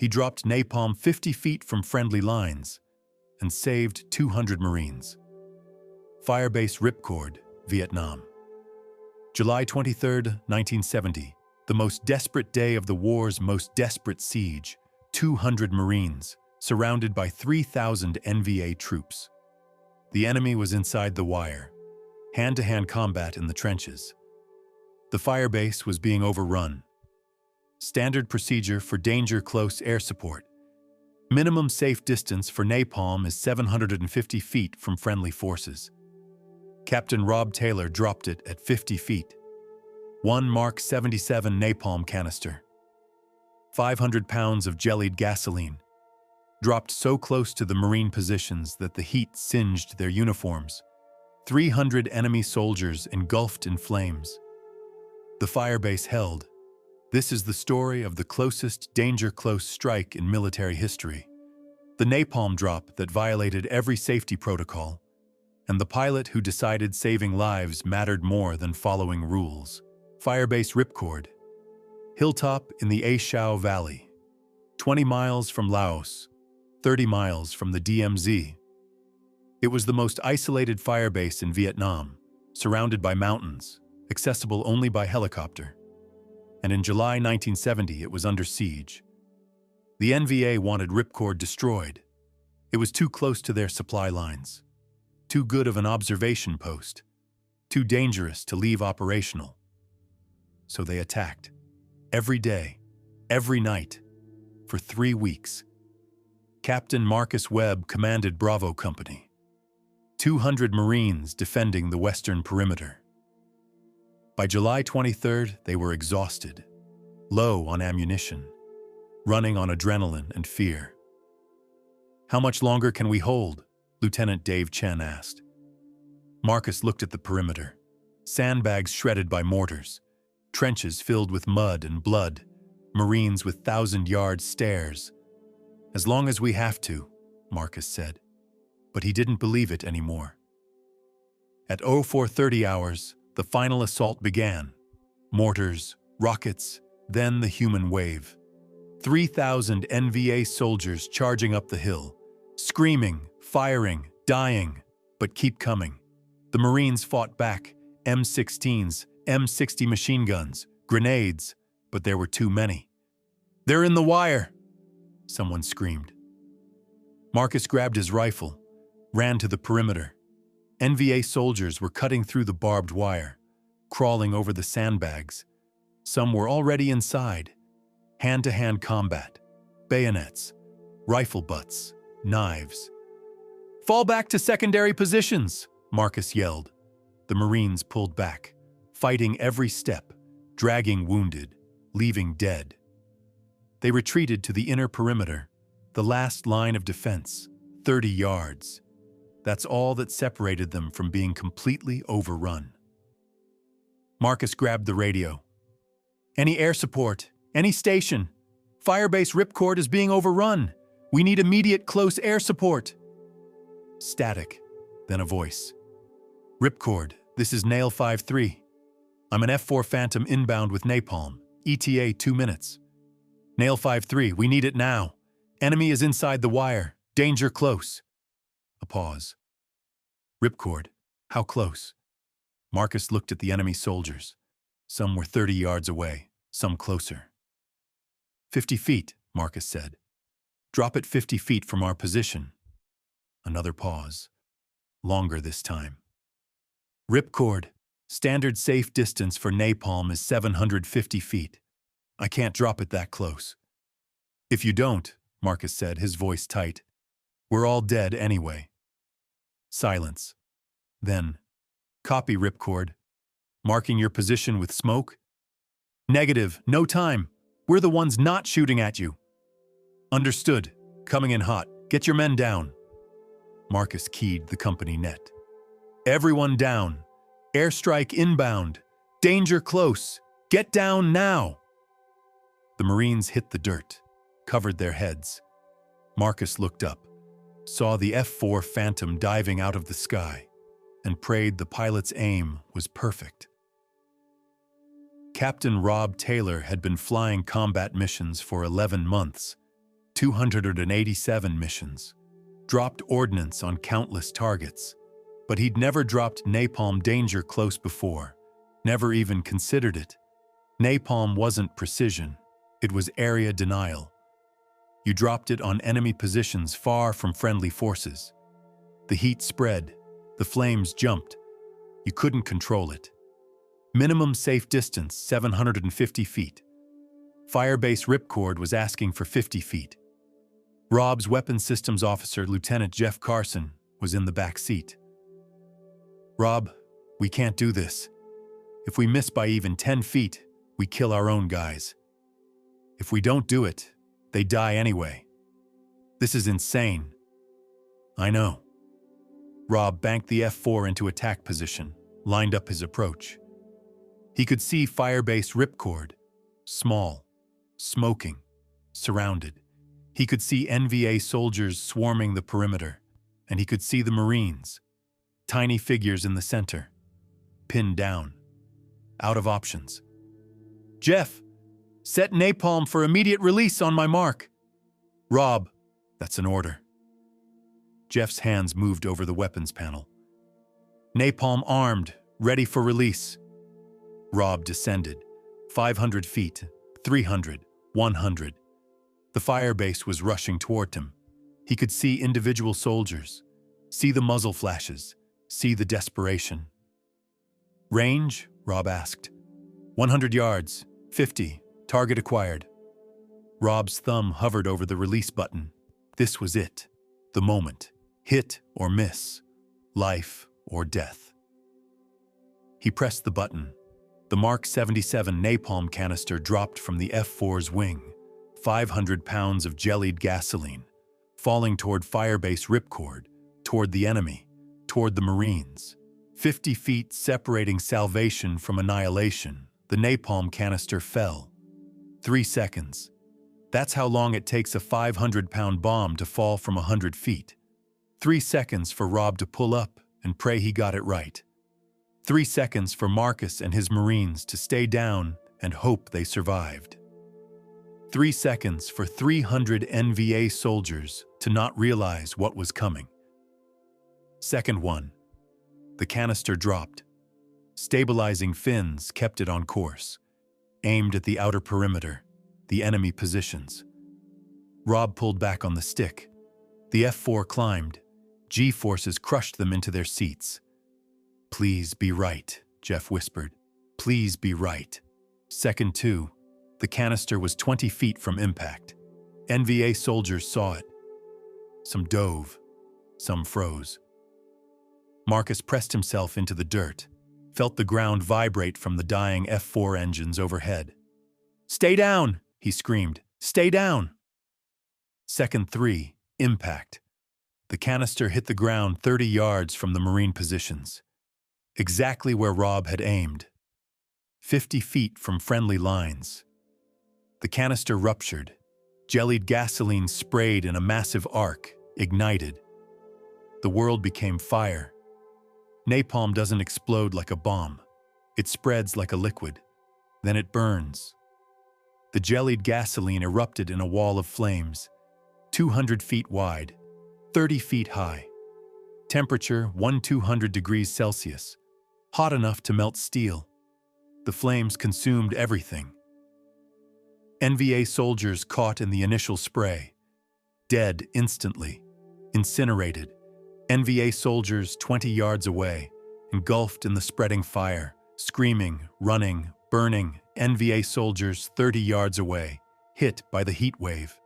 he dropped napalm 50 feet from friendly lines and saved 200 Marines. Firebase Ripcord, Vietnam. July 23, 1970, the most desperate day of the war's most desperate siege. 200 Marines, surrounded by 3,000 NVA troops. The enemy was inside the wire, hand-to-hand combat in the trenches. The firebase was being overrun. Standard procedure for danger-close air support. Minimum safe distance for napalm is 750 feet from friendly forces. Captain Rob Taylor dropped it at 50 feet. One Mark 77 napalm canister. 500 pounds of jellied gasoline, dropped so close to the Marine positions that the heat singed their uniforms. 300 enemy soldiers engulfed in flames. The firebase held. This is the story of the closest danger-close strike in military history. The napalm drop that violated every safety protocol, and the pilot who decided saving lives mattered more than following rules. Firebase Ripcord. Hilltop in the A Shau Valley, 20 miles from Laos, 30 miles from the DMZ. It was the most isolated firebase in Vietnam, surrounded by mountains, accessible only by helicopter. And in July 1970, it was under siege. The NVA wanted Ripcord destroyed. It was too close to their supply lines, too good of an observation post, too dangerous to leave operational. So they attacked. Every day, every night, for 3 weeks. Captain Marcus Webb commanded Bravo Company. 200 Marines defending the western perimeter. By July 23rd, they were exhausted, low on ammunition, running on adrenaline and fear. "How much longer can we hold?" Lieutenant Dave Chen asked. Marcus looked at the perimeter. Sandbags shredded by mortars. Trenches filled with mud and blood, Marines with 1,000-yard stares. "As long as we have to," Marcus said. But he didn't believe it anymore. At 0430 hours, the final assault began. Mortars, rockets, then the human wave. 3,000 NVA soldiers charging up the hill, screaming, firing, dying, but keep coming. The Marines fought back, M16s, M60 machine guns, grenades, but there were too many. "They're in the wire!" someone screamed. Marcus grabbed his rifle, ran to the perimeter. NVA soldiers were cutting through the barbed wire, crawling over the sandbags. Some were already inside. Hand-to-hand combat, bayonets, rifle butts, knives. "Fall back to secondary positions!" Marcus yelled. The Marines pulled back, fighting every step, dragging wounded, leaving dead. They retreated to the inner perimeter, the last line of defense, 30 yards. That's all that separated them from being completely overrun. Marcus grabbed the radio. "Any air support? Any station? Firebase Ripcord is being overrun. We need immediate close air support." Static, then a voice. "Ripcord, this is Nail 5-3. I'm an F4 Phantom inbound with napalm. ETA 2 minutes. Nail 5-3, we need it now. Enemy is inside the wire. Danger close." A pause. "Ripcord, how close?" Marcus looked at the enemy soldiers. Some were 30 yards away, some closer. 50 feet, Marcus said. "Drop it 50 feet from our position." Another pause. Longer this time. "Ripcord, standard safe distance for napalm is 750 feet. I can't drop it that close." "If you don't," Marcus said, his voice tight, "we're all dead anyway." Silence. Then, "Copy, Ripcord. Marking your position with smoke?" "Negative, no time. We're the ones not shooting at you." "Understood. Coming in hot. Get your men down." Marcus keyed the company net. "Everyone down. Airstrike inbound. Danger close. Get down now." The Marines hit the dirt, covered their heads. Marcus looked up, saw the F4 Phantom diving out of the sky, and prayed the pilot's aim was perfect. Captain Rob Taylor had been flying combat missions for 11 months. 287 missions, dropped ordnance on countless targets, but he'd never dropped napalm danger close before, never even considered it. Napalm wasn't precision, it was area denial. You dropped it on enemy positions far from friendly forces. The heat spread, the flames jumped. You couldn't control it. Minimum safe distance, 750 feet. Firebase Ripcord was asking for 50 feet. Rob's weapons systems officer, Lieutenant Jeff Carson, was in the back seat. "Rob, we can't do this. If we miss by even 10 feet, we kill our own guys. If we don't do it, they die anyway. This is insane." "I know." Rob banked the F4 into attack position, lined up his approach. He could see Firebase Ripcord, small, smoking, surrounded. He could see NVA soldiers swarming the perimeter, and he could see the Marines, tiny figures in the center, pinned down, out of options. "Jeff, set napalm for immediate release on my mark." "Rob, that's an order." Jeff's hands moved over the weapons panel. "Napalm armed, ready for release." Rob descended, 500 feet, 300, 100. The firebase was rushing toward him. He could see individual soldiers, see the muzzle flashes, see the desperation. "Range?" Rob asked. 100 yards, 50, target acquired." Rob's thumb hovered over the release button. This was it, the moment. Hit or miss, life or death. He pressed the button. The Mark 77 napalm canister dropped from the F4's wing, 500 pounds of jellied gasoline, falling toward Firebase Ripcord, toward the enemy, toward the Marines. 50 feet separating salvation from annihilation, the napalm canister fell. 3 seconds. That's how long it takes a 500-pound bomb to fall from 100 feet. 3 seconds for Rob to pull up and pray he got it right. 3 seconds for Marcus and his Marines to stay down and hope they survived. 3 seconds for 300 NVA soldiers to not realize what was coming. Second 1. The canister dropped. Stabilizing fins kept it on course, aimed at the outer perimeter, the enemy positions. Rob pulled back on the stick. The F4 climbed. G-forces crushed them into their seats. "Please be right," Jeff whispered. "Please be right." Second 2. The canister was 20 feet from impact. NVA soldiers saw it. Some dove, some froze. Marcus pressed himself into the dirt, felt the ground vibrate from the dying F4 engines overhead. "Stay down!" he screamed. "Stay down!" Second 3. Impact. The canister hit the ground 30 yards from the Marine positions, exactly where Rob had aimed, 50 feet from friendly lines. The canister ruptured. Jellied gasoline sprayed in a massive arc, ignited. The world became fire. Napalm doesn't explode like a bomb. It spreads like a liquid. Then it burns. The jellied gasoline erupted in a wall of flames, 200 feet wide, 30 feet high. Temperature 200 degrees Celsius, hot enough to melt steel. The flames consumed everything. NVA soldiers caught in the initial spray, dead instantly, incinerated. NVA soldiers 20 yards away, engulfed in the spreading fire, screaming, running, burning. NVA soldiers 30 yards away, hit by the heat wave.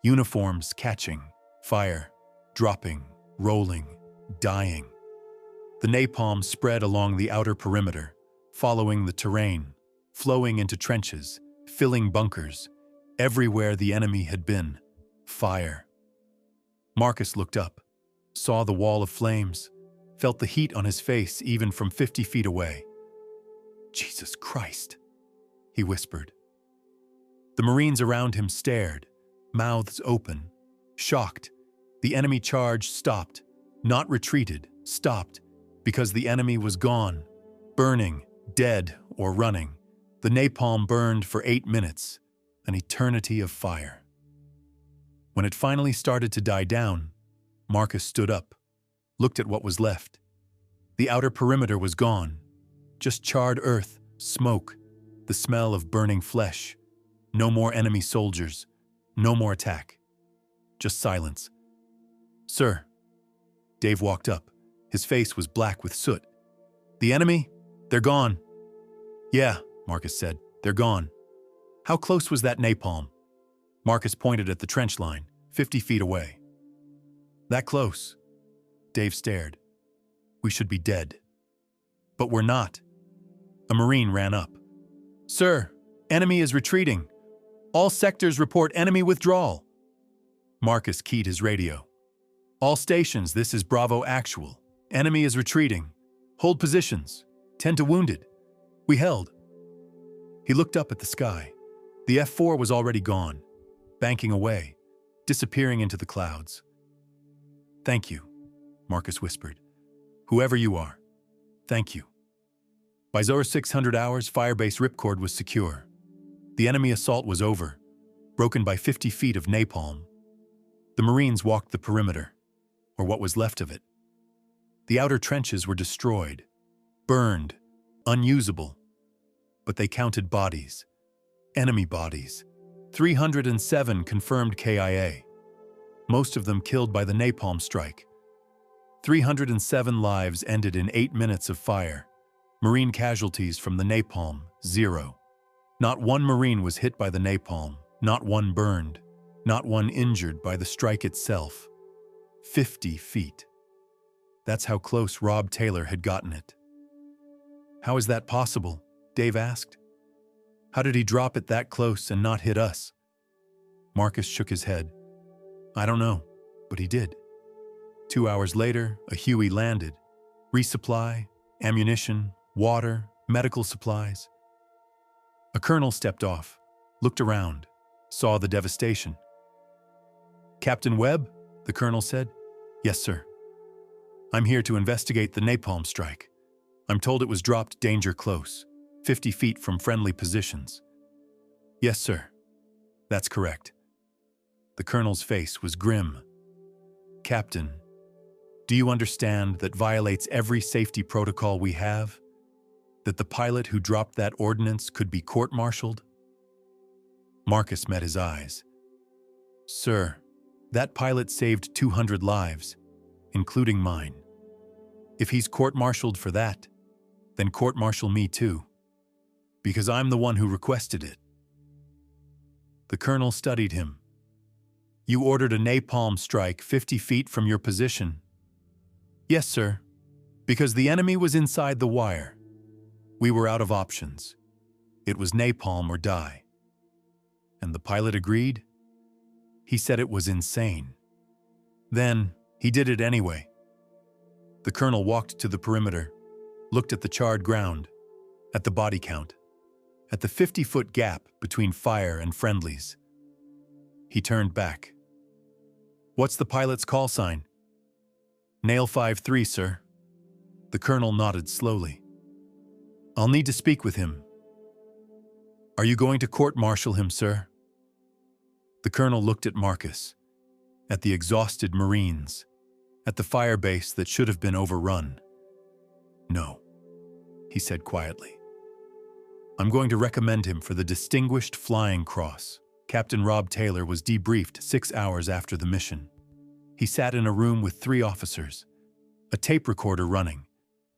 Uniforms catching, fire, dropping, rolling, dying. The napalm spread along the outer perimeter, following the terrain, flowing into trenches, filling bunkers. Everywhere the enemy had been, fire. Marcus looked up, saw the wall of flames, felt the heat on his face even from 50 feet away. "Jesus Christ," he whispered. The Marines around him stared, mouths open, shocked. The enemy charge stopped, not retreated, stopped, because the enemy was gone, burning, dead, or running. The napalm burned for 8 minutes, an eternity of fire. When it finally started to die down, Marcus stood up, looked at what was left. The outer perimeter was gone. Just charred earth, smoke, the smell of burning flesh. No more enemy soldiers. No more attack. Just silence. "Sir." Dave walked up. His face was black with soot. "The enemy? They're gone." "Yeah," Marcus said. "They're gone." "How close was that napalm?" Marcus pointed at the trench line, 50 feet away. "That close." Dave stared. "We should be dead." "But we're not." A Marine ran up. "Sir, enemy is retreating. All sectors report enemy withdrawal." Marcus keyed his radio. "All stations, this is Bravo Actual. Enemy is retreating. Hold positions. 10 to wounded." We held. He looked up at the sky. The F-4 was already gone, banking away, disappearing into the clouds. "Thank you," Marcus whispered. "Whoever you are, thank you." By 0600 hours, Firebase Ripcord was secure. The enemy assault was over, broken by 50 feet of napalm. The Marines walked the perimeter, or what was left of it. The outer trenches were destroyed, burned, unusable. But they counted bodies, enemy bodies. 307 confirmed KIA, most of them killed by the napalm strike. 307 lives ended in 8 minutes of fire. Marine casualties from the napalm, 0. Not one Marine was hit by the napalm, not one burned, not one injured by the strike itself. 50 feet. That's how close Rob Taylor had gotten it. "How is that possible?" Dave asked. "How did he drop it that close and not hit us?" Marcus shook his head. "I don't know, but he did." 2 hours later, a Huey landed. Resupply, ammunition, water, medical supplies. A colonel stepped off, looked around, saw the devastation. "Captain Webb?" the colonel said. "Yes, sir. I'm here to investigate the napalm strike. I'm told it was dropped danger close, 50 feet from friendly positions." "Yes, sir. That's correct." The colonel's face was grim. "Captain, do you understand that violates every safety protocol we have? That the pilot who dropped that ordnance could be court-martialed?" Marcus met his eyes. "Sir, that pilot saved 200 lives, including mine. If he's court-martialed for that, then court-martial me too, because I'm the one who requested it." The colonel studied him. "You ordered a napalm strike 50 feet from your position?" "Yes, sir, because the enemy was inside the wire. We were out of options. It was napalm or die." "And the pilot agreed?" "He said it was insane." "Then he did it anyway." The colonel walked to the perimeter, looked at the charred ground, at the body count, at the 50-foot gap between fire and friendlies. He turned back. "What's the pilot's call sign?" "Nail 5-3, sir." The colonel nodded slowly. "I'll need to speak with him." "Are you going to court-martial him, sir?" The colonel looked at Marcus, at the exhausted Marines, at the fire base that should have been overrun. "No," he said quietly. "I'm going to recommend him for the Distinguished Flying Cross." Captain Rob Taylor was debriefed 6 hours after the mission. He sat in a room with 3 officers, a tape recorder running,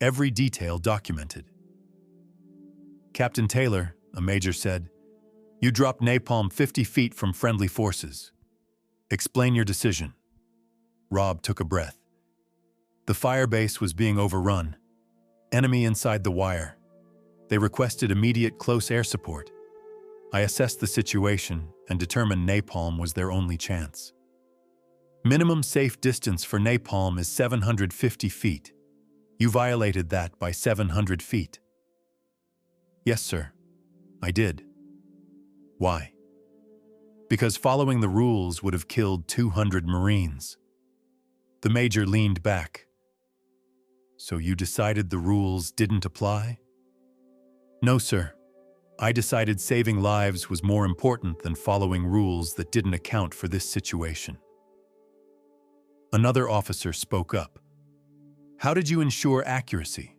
every detail documented. "Captain Taylor," a major said, "you dropped napalm 50 feet from friendly forces. Explain your decision." Rob took a breath. "The fire base was being overrun. Enemy inside the wire. They requested immediate close air support. I assessed the situation and determined napalm was their only chance. Minimum safe distance for napalm is 750 feet. You violated that by 700 feet." "Yes, sir. I did." "Why?" "Because following the rules would have killed 200 Marines." The major leaned back. "So you decided the rules didn't apply?" "No, sir. I decided saving lives was more important than following rules that didn't account for this situation. Another officer spoke up. How did you ensure accuracy?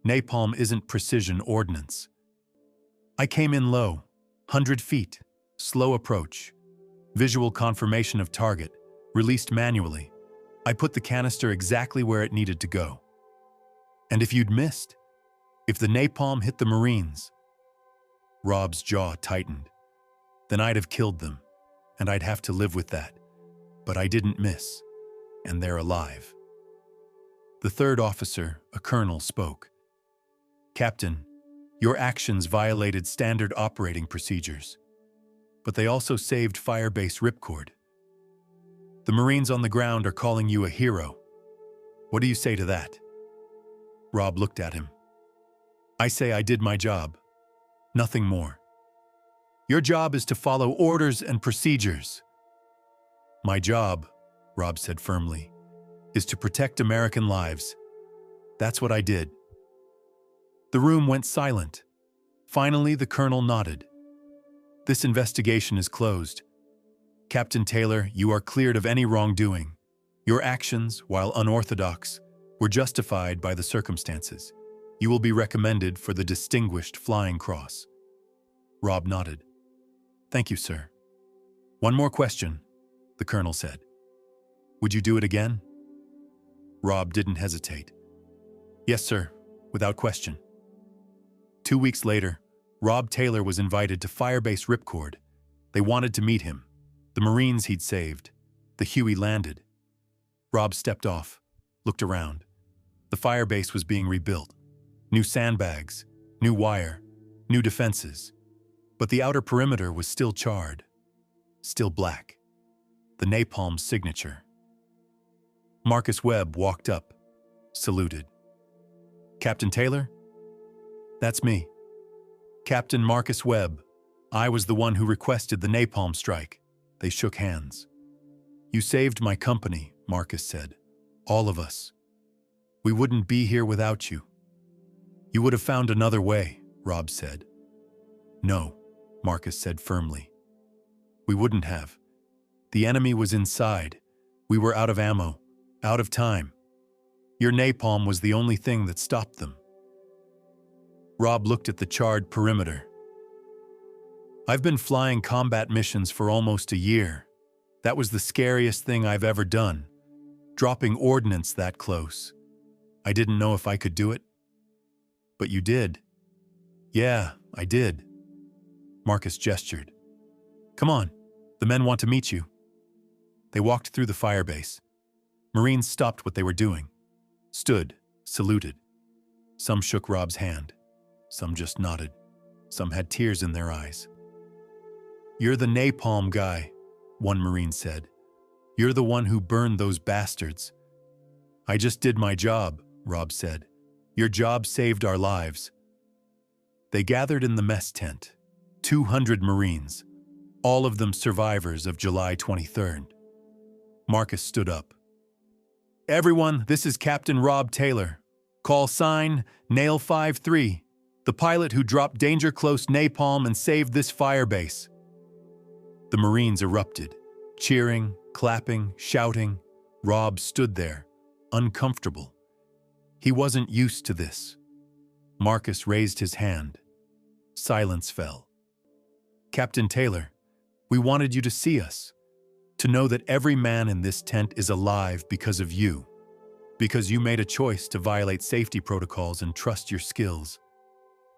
Napalm isn't precision ordnance. I came in low, 100 feet, slow approach, visual confirmation of target, released manually. I put the canister exactly where it needed to go. And if you'd missed, if the napalm hit the Marines, Rob's jaw tightened. Then I'd have killed them, and I'd have to live with that. But I didn't miss, and they're alive. The third officer, a colonel, spoke. Captain, your actions violated standard operating procedures, but they also saved Firebase Ripcord. The Marines on the ground are calling you a hero. What do you say to that? Rob looked at him. I say I did my job. Nothing more. Your job is to follow orders and procedures. My job, Rob said firmly, is to protect American lives. That's what I did. The room went silent. Finally, the colonel nodded. This investigation is closed. Captain Taylor, you are cleared of any wrongdoing. Your actions, while unorthodox, were justified by the circumstances. You will be recommended for the Distinguished Flying Cross. Rob nodded. Thank you, sir. One more question, the colonel said. Would you do it again? Rob didn't hesitate. Yes, sir, without question. 2 weeks later, Rob Taylor was invited to Firebase Ripcord. They wanted to meet him. The Marines he'd saved. The Huey landed. Rob stepped off, looked around. The firebase was being rebuilt. New sandbags, new wire, new defenses. But the outer perimeter was still charred, still black. The napalm signature. Marcus Webb walked up, saluted. Captain Taylor? That's me. Captain Marcus Webb. I was the one who requested the napalm strike. They shook hands. You saved my company, Marcus said. All of us. We wouldn't be here without you. You would have found another way, Rob said. No, Marcus said firmly. We wouldn't have. The enemy was inside. We were out of ammo, out of time. Your napalm was the only thing that stopped them. Rob looked at the charred perimeter. I've been flying combat missions for almost a year. That was the scariest thing I've ever done. Dropping ordnance that close. I didn't know if I could do it. But you did. Yeah, I did. Marcus gestured. Come on, the men want to meet you. They walked through the firebase. Marines stopped what they were doing. Stood, saluted. Some shook Rob's hand. Some just nodded. Some had tears in their eyes. You're the napalm guy, one Marine said. You're the one who burned those bastards. I just did my job, Rob said. Your job saved our lives. They gathered in the mess tent. 200 Marines, all of them survivors of July 23rd. Marcus stood up. Everyone, this is Captain Rob Taylor. Call sign, Nail 53, the pilot who dropped danger close napalm and saved this firebase. The Marines erupted, cheering, clapping, shouting. Rob stood there, uncomfortable. He wasn't used to this. Marcus raised his hand. Silence fell. Captain Taylor, we wanted you to see us, to know that every man in this tent is alive because of you, because you made a choice to violate safety protocols and trust your skills.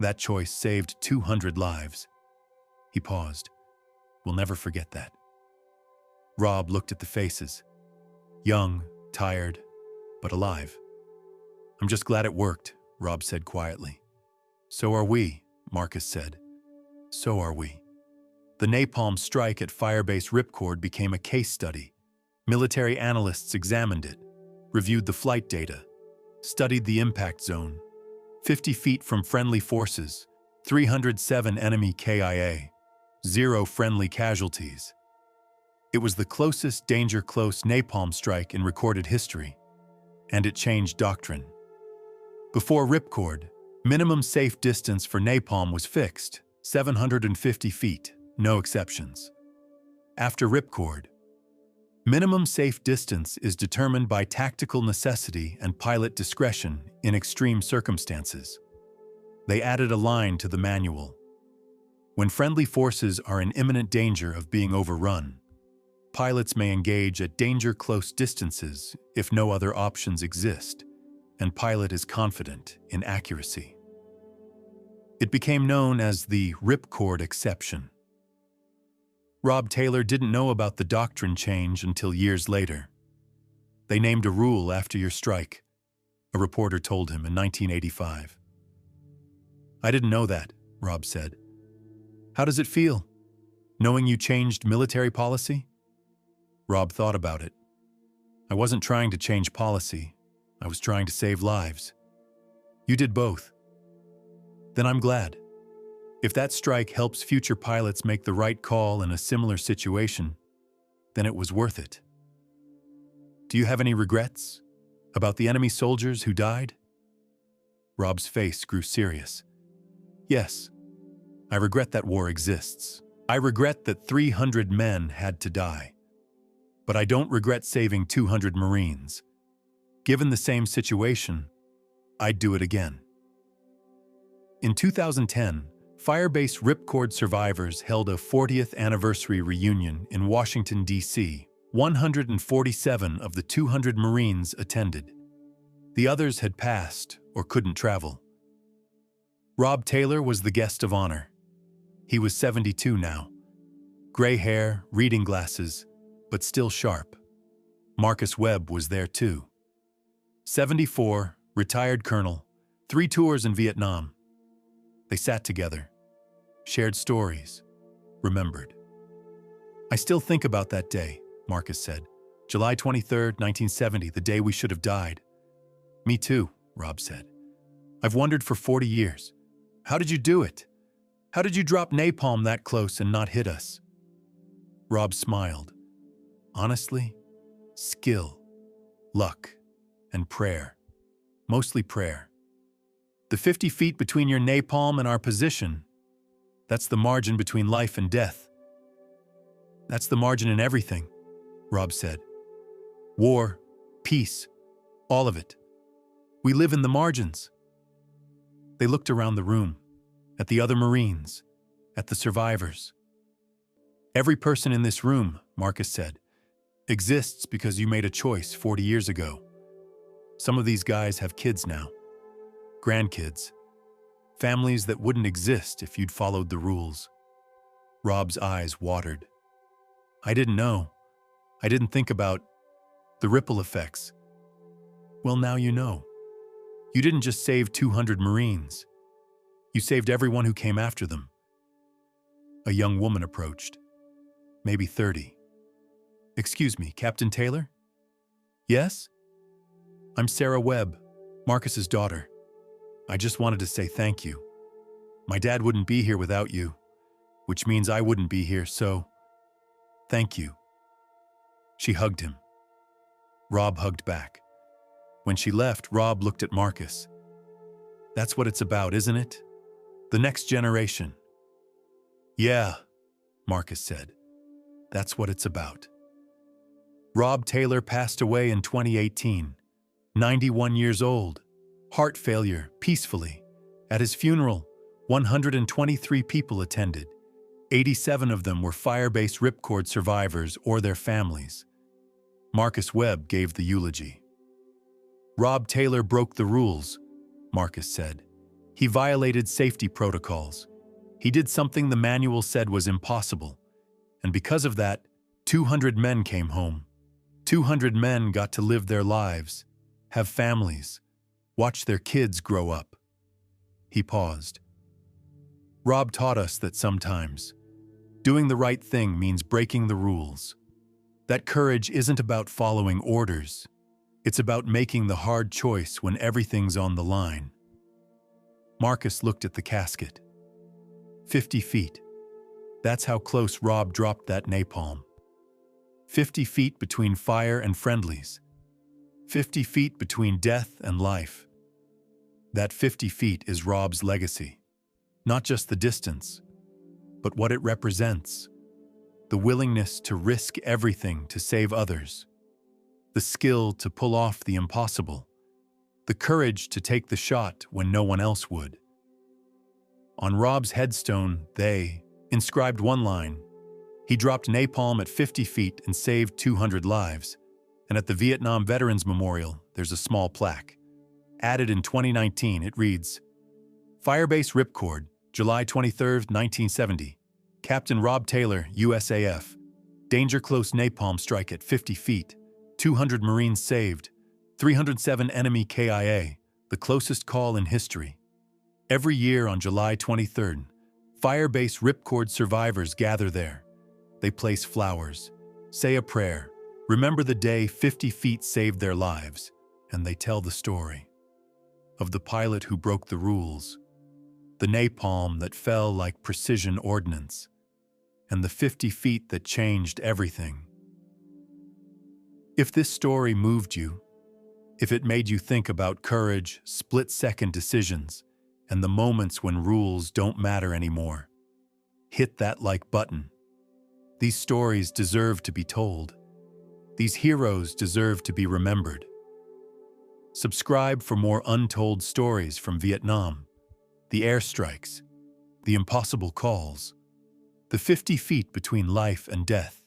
That choice saved 200 lives. He paused. We'll never forget that. Rob looked at the faces. Young, tired, but alive. I'm just glad it worked, Rob said quietly. So are we, Marcus said. So are we. The napalm strike at Firebase Ripcord became a case study. Military analysts examined it, reviewed the flight data, studied the impact zone. 50 feet from friendly forces, 307 enemy KIA, 0 friendly casualties. It was the closest danger-close napalm strike in recorded history, and it changed doctrine. Before Ripcord, minimum safe distance for napalm was fixed, 750 feet, no exceptions. After Ripcord, minimum safe distance is determined by tactical necessity and pilot discretion in extreme circumstances. They added a line to the manual. When friendly forces are in imminent danger of being overrun, pilots may engage at danger-close distances if no other options exist, and pilot is confident in accuracy. It became known as the Ripcord exception. Rob Taylor didn't know about the doctrine change until years later. They named a rule after your strike, a reporter told him in 1985. I didn't know that, Rob said. How does it feel, knowing you changed military policy? Rob thought about it. I wasn't trying to change policy. I was trying to save lives. You did both. Then I'm glad. If that strike helps future pilots make the right call in a similar situation, then it was worth it. Do you have any regrets about the enemy soldiers who died? Rob's face grew serious. Yes, I regret that war exists. I regret that 300 men had to die. But I don't regret saving 200 Marines. Given the same situation, I'd do it again. In 2010, Firebase Ripcord survivors held a 40th anniversary reunion in Washington, D.C. 147 of the 200 Marines attended. The others had passed or couldn't travel. Rob Taylor was the guest of honor. He was 72 now. Gray hair, reading glasses, but still sharp. Marcus Webb was there too. 74, retired colonel, 3 tours in Vietnam. They sat together, shared stories, remembered. I still think about that day, Marcus said. July 23, 1970, the day we should have died. Me too, Rob said. I've wondered for 40 years. How did you do it? How did you drop napalm that close and not hit us? Rob smiled. Honestly, skill, luck, and prayer. Mostly prayer. The 50 feet between your napalm and our position, that's the margin between life and death. That's the margin in everything, Rob said. War, peace, all of it. We live in the margins. They looked around the room, at the other Marines, at the survivors. Every person in this room, Marcus said, exists because you made a choice 40 years ago. Some of these guys have kids now. Grandkids. Families that wouldn't exist if you'd followed the rules. Rob's eyes watered. I didn't know. I didn't think about the ripple effects. Well, now you know. You didn't just save 200 Marines. You saved everyone who came after them. A young woman approached. Maybe 30. Excuse me, Captain Taylor? Yes? I'm Sarah Webb, Marcus's daughter. I just wanted to say thank you. My dad wouldn't be here without you, which means I wouldn't be here, so thank you. She hugged him. Rob hugged back. When she left, Rob looked at Marcus. That's what it's about, isn't it? The next generation. Yeah, Marcus said. That's what it's about. Rob Taylor passed away in 2018, 91 years old. Heart failure, peacefully. At his funeral, 123 people attended. 87 of them were Firebase Ripcord survivors or their families. Marcus Webb gave the eulogy. Rob Taylor broke the rules, Marcus said. He violated safety protocols. He did something the manual said was impossible. And because of that, 200 men came home. 200 men got to live their lives, have families, watch their kids grow up. He paused. Rob taught us that sometimes doing the right thing means breaking the rules. That courage isn't about following orders. It's about making the hard choice when everything's on the line. Marcus looked at the casket. 50 feet. That's how close Rob dropped that napalm. 50 feet between fire and friendlies. 50 feet between death and life. That 50 feet is Rob's legacy. Not just the distance, but what it represents: the willingness to risk everything to save others, the skill to pull off the impossible, the courage to take the shot when no one else would. On Rob's headstone, they inscribed one line: "He dropped napalm at 50 feet and saved 200 lives." And at the Vietnam Veterans Memorial, there's a small plaque. Added in 2019, it reads, "Firebase Ripcord, July 23, 1970. Captain Rob Taylor, USAF. Danger close napalm strike at 50 feet. 200 Marines saved. 307 enemy KIA, the closest call in history." Every year on July 23rd, Firebase Ripcord survivors gather there. They place flowers, say a prayer, remember the day 50 feet saved their lives, and they tell the story of the pilot who broke the rules, the napalm that fell like precision ordnance, and the 50 feet that changed everything. If this story moved you, if it made you think about courage, split-second decisions, and the moments when rules don't matter anymore, hit that like button. These stories deserve to be told. These heroes deserve to be remembered. Subscribe for more untold stories from Vietnam, the airstrikes, the impossible calls, the 50 feet between life and death.